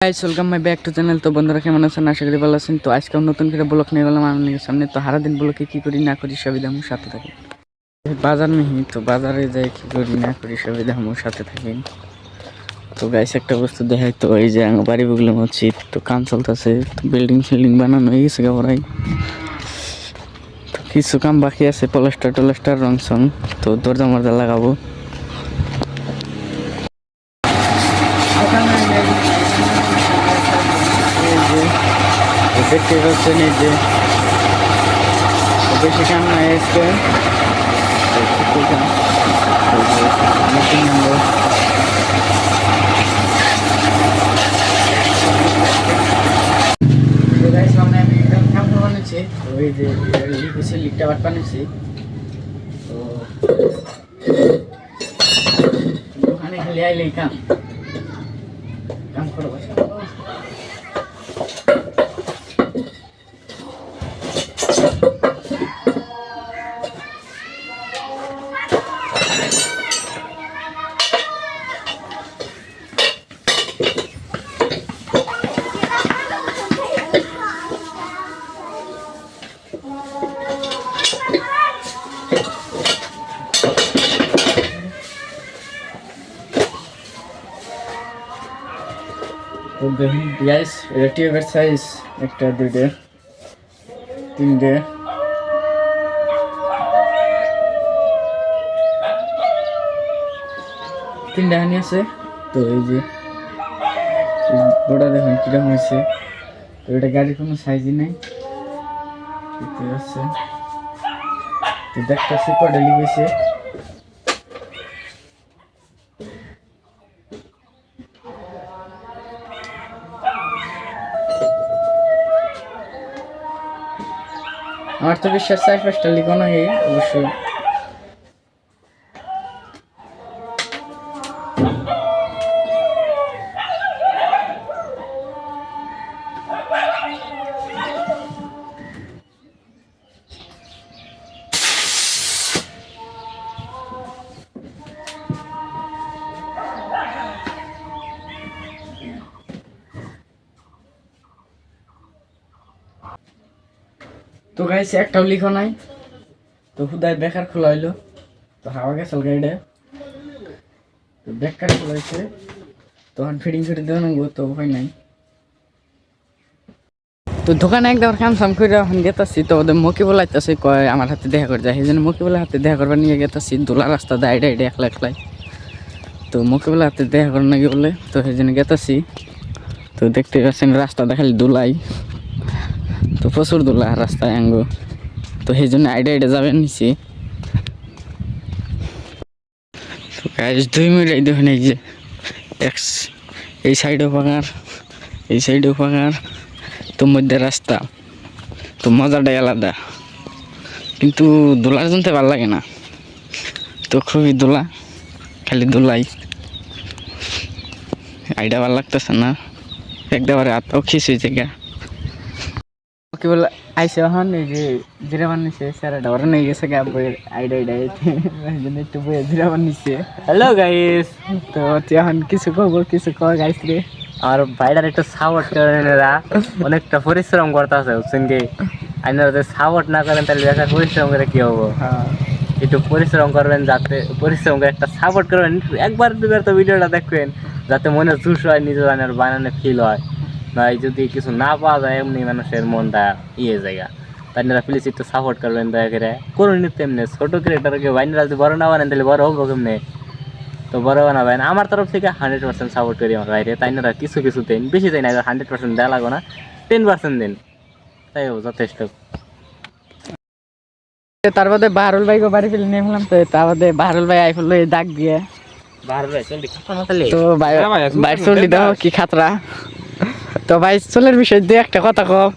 Guys welcome my back to channel. তো বন্ধুরা কেমন আছেন? আশা করি ভালো আছেন। তো আজকে নতুন করে ব্লগ নিয়ে গেলাম আপনাদের সামনে। তো সারাদিন ব্লগে কি করি না করি সবই দাম সাথে থাকি। বাজার নেই, তো বাজারে যাই কি করি না করি সবই দাম সাথে থাকি। তো গাইস একটা বস্তু দেখাই, তো এই যে বাড়ি বুগলে মসজিদ, তো কাম চলতেছে, তো বিল্ডিং ফিল্ডিং বানানো হয়ে গেছে গড়াই। তো কিছু কাম বাকি আছে, প্লাস্টার রং সং, তো দরজা মরজা লাগাবো। দেখতে পাচ্ছেন এই যে বেশি কাম নাই আজকে, ওই যে লিকটা বাট বানিয়েছি, তো ওখানে খালি আইলেই কাম করবো। তো দেখুন গাইস, এটা টিউবের সাইজ একটা দুইটা তিনটে, তিনটা হানি আছে। তো এই যে বড় দেখুন কিরকম হয়েছে। তো এটা গাড়ির কোনো সাইজই নেই, দেখতে পাচ্ছে। তো দেখতেছি কটা লিখেছে। আমার তো বিশ্বাস 4-5টা লিখো না অবশ্যই। তো গাইছে একটাও লিখো নাই, তো হুদায় বেকার খোলা হইলো। তো হাওয়া গেছে গাড়িটা, তো বেকার খোলা হয়েছে, তখন ফিটিং করে দেওয়া নেবো, তো উপায় নাই। তো দোকানে একবার কাম সাম করে এখন গেতাছি, তো ওদের মুখে বলাইতেছে কয় আমার হাতে দেখা করে যায়, সেই জন্য মুখে বলে হাতে দেখা করবার নিয়ে গেতাছি। দোলা রাস্তা দেয় এটা একলা একলাই, তো মুখে বলে হাতে দেখা করে নাকি বলে, তো সেই জন্য গেতাছি। তো দেখতে পাচ্ছেন রাস্তা দেখালি দোলাই, তো প্রচুর দোলা রাস্তায় আঙ্গ, তো সেই জন্য আইডা যাবেন নিছি। তো গাইস 2 মিনিট দেখুন, এই যে এই সাইডেও পাকার, এই সাইডেও পাকার, তো মধ্যে রাস্তা, তো মজাটাই আলাদা। কিন্তু দোলার জন্য ভালো লাগে না, তো খুবই দোলা, খালি দোলাই, আইডা ভালো লাগতেছে না একবারে, হাতটাও খিস হয়েছে গা। কি বলে আইসে এখন এই যে জিরা বানিয়েছে, স্যারেটা ওরা নিয়ে গেছে গা বইয়ের আইডা একটু বইয়ের জিরা বানিয়েছে। হ্যালো গাইস, তো এখন কিছু কব, কিছু কর গাইস রে। আর ভাইটার একটু সাপোর্ট করেন, এরা অনেকটা পরিশ্রম করতেছে বুঝছেন কি। আপনারা যদি সাপোর্ট না করেন তাহলে বেকার পরিশ্রম করে কি হবো। একটু পরিশ্রম করবেন, যাতে পরিশ্রম করে একটা সাপোর্ট করবেন, একবার দুবার তো ভিডিওটা দেখবেন, যাতে মনে জুস হয়, নিজে বানানোর বানানো ফিল হয়। নয় যদি কিছু না পাওয়া যায় এমনি মানুষের মনটা জায়গা, তাই আপনারা প্লিজ একটু সাপোর্ট করবেন দয়া করে। করুন তেমনি ছোটো ক্রিয়েটারকে বাইনারা যদি বড় না বানেন তাহলে বড় হবো কেমনি, তো বড় বানাবেন। আমার তরফ থেকে 100% সাপোর্ট করি আমার বাইরে, তাই না কিছু কিছু দেন, বেশি দেয় না, 100% দেওয়া লাগো না, 10% দেন, তাই যথেষ্ট। তার বাদে বাহারুল ভাইকে বাড়ি ফেলে নিয়ে ফেলাম, তো তার বাদে বাহারুল ভাই আই ফেললো ডাক দিয়ে, তো ভাই চলি দাও কি খাতরা। তো ভাই চলের বিষয় দিয়ে একটা কথা কও।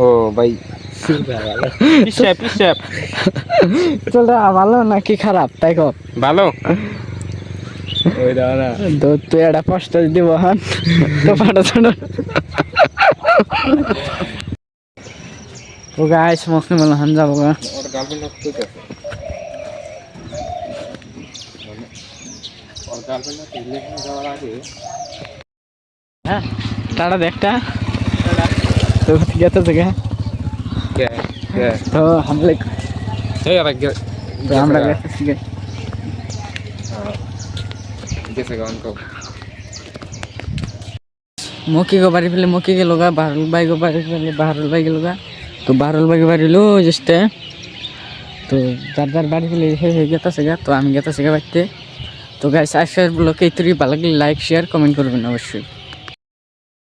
ও ভাই চলটা ভালো না কি খারাপ তাই কও। ভালো, ওই দাও না, তো তুই একটা কষ্ট দিব হন, তো পাটা ছোট। ও গাইস মুখে মেলা হান যাবো গা। ওর গার্লফ্রেন্ড হচ্ছে তো, ওর গার্লফ্রেন্ড রিলেশন যাওয়ার আগে, হ্যাঁ টাটা দে একটা তো গেতেছে গা তো আমরা তো আমরা গেতেছি গে মকি গো বাড়ি ফেলে মকি গেল গা বাহরুল ভাই গো বাড়ি ফেলে বাহরুল ভাই গেল গা তো বাহরুল ভাই বাড়ি লো জেস্টে তো যার যার বাড়ি ফেলে হয়ে গেতেছে গা তো আমি গেতেছি গা বাড়িতে তো গাইস আজকের ব্লগে এই তৈরি ভালো লাগলে লাইক শেয়ার কমেন্ট করবেন অবশ্যই।